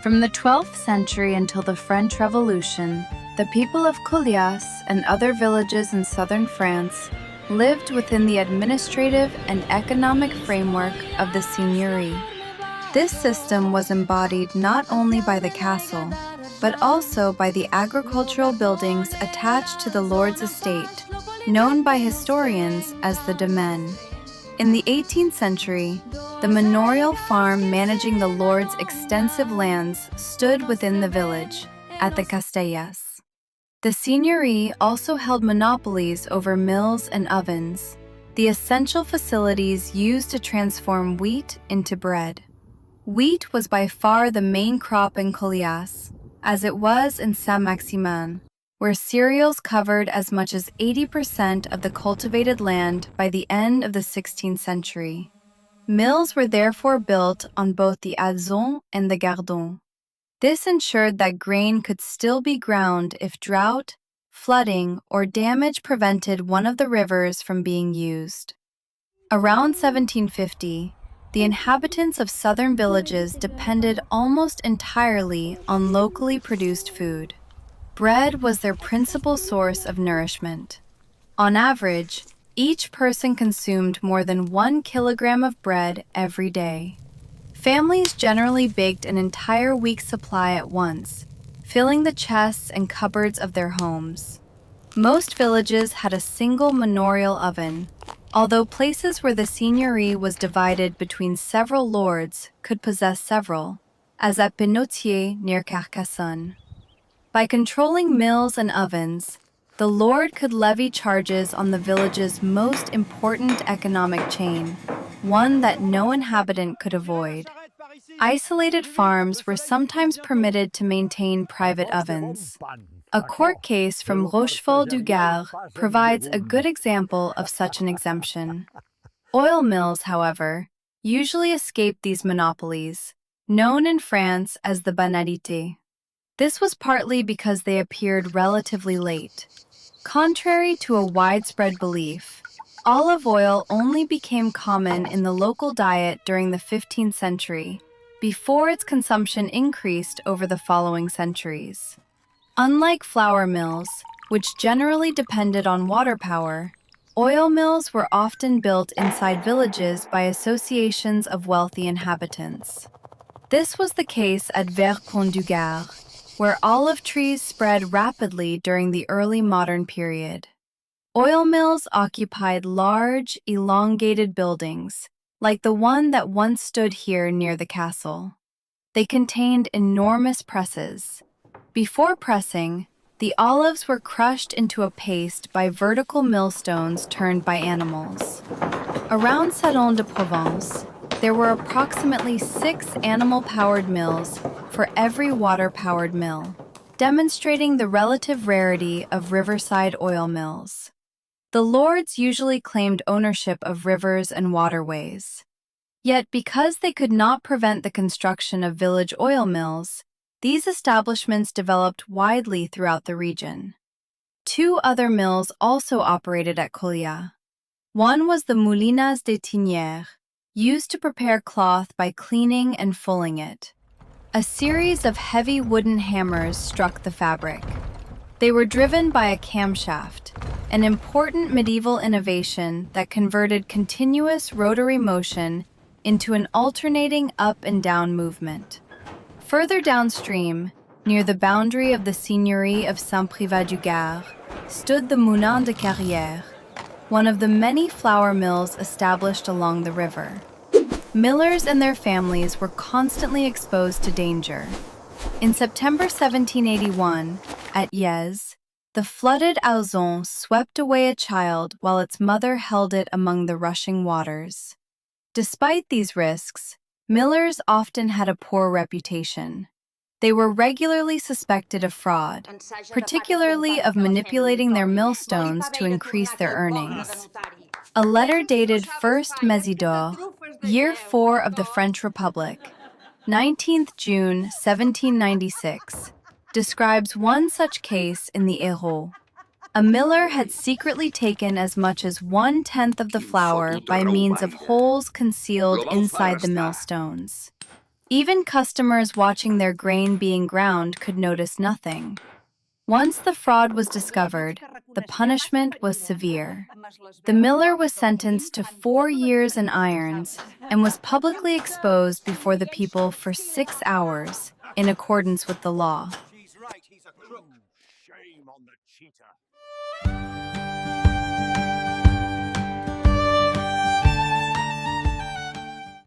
From the 12th century until the French Revolution, the people of Coulias and other villages in southern France lived within the administrative and economic framework of the seigneurie. This system was embodied not only by the castle, but also by the agricultural buildings attached to the lord's estate, known by historians as the domaine. In the 18th century, the manorial farm managing the lord's extensive lands stood within the village, at the Castellas. The seigneurie also held monopolies over mills and ovens, the essential facilities used to transform wheat into bread. Wheat was by far the main crop in Coulias, as it was in Saint-Maximin, where cereals covered as much as 80% of the cultivated land by the end of the 16th century. Mills were therefore built on both the Azon and the Gardon. This ensured that grain could still be ground if drought, flooding, or damage prevented one of the rivers from being used. Around 1750, the inhabitants of southern villages depended almost entirely on locally produced food. Bread was their principal source of nourishment. On average, each person consumed more than 1 kilogram of bread every day. Families generally baked an entire week's supply at once, filling the chests and cupboards of their homes. Most villages had a single manorial oven, although places where the seigneurie was divided between several lords could possess several, as at Penotier near Carcassonne. By controlling mills and ovens, the lord could levy charges on the village's most important economic chain, one that no inhabitant could avoid. Isolated farms were sometimes permitted to maintain private ovens. A court case from Rochefort-du-Gard provides a good example of such an exemption. Oil mills, however, usually escaped these monopolies, known in France as the banalité. This was partly because they appeared relatively late. Contrary to a widespread belief, olive oil only became common in the local diet during the 15th century, before its consumption increased over the following centuries. Unlike flour mills, which generally depended on water power, oil mills were often built inside villages by associations of wealthy inhabitants. This was the case at Vercon-du-Gard, where olive trees spread rapidly during the early modern period. Oil mills occupied large, elongated buildings, like the one that once stood here near the castle. They contained enormous presses. Before pressing, the olives were crushed into a paste by vertical millstones turned by animals. Around Salon-de-Provence, there were approximately 6 animal-powered mills for every water-powered mill, demonstrating the relative rarity of riverside oil mills. The lords usually claimed ownership of rivers and waterways. Yet because they could not prevent the construction of village oil mills, these establishments developed widely throughout the region. 2 other mills also operated at Coulias. One was the Moulinas des Tinières, used to prepare cloth by cleaning and fulling it. A series of heavy wooden hammers struck the fabric. They were driven by a camshaft, an important medieval innovation that converted continuous rotary motion into an alternating up and down movement. Further downstream, near the boundary of the seigneurie of Saint-Privat-du-Gard, stood the Moulin de Carrière, one of the many flour mills established along the river. Millers and their families were constantly exposed to danger. In September 1781, at Yez, the flooded Auzon swept away a child while its mother held it among the rushing waters. Despite these risks, millers often had a poor reputation. They were regularly suspected of fraud, particularly of manipulating their millstones to increase their earnings. A letter dated 1st Mésidor, year 4 of the French Republic, 19th June 1796, describes one such case in the Hérault. A miller had secretly taken as much as 1/10 of the flour by means of holes concealed inside the millstones. Even customers watching their grain being ground could notice nothing. Once the fraud was discovered, the punishment was severe. The miller was sentenced to 4 years in irons and was publicly exposed before the people for 6 hours, in accordance with the law. She's right, he's a crook. Shame on the cheater.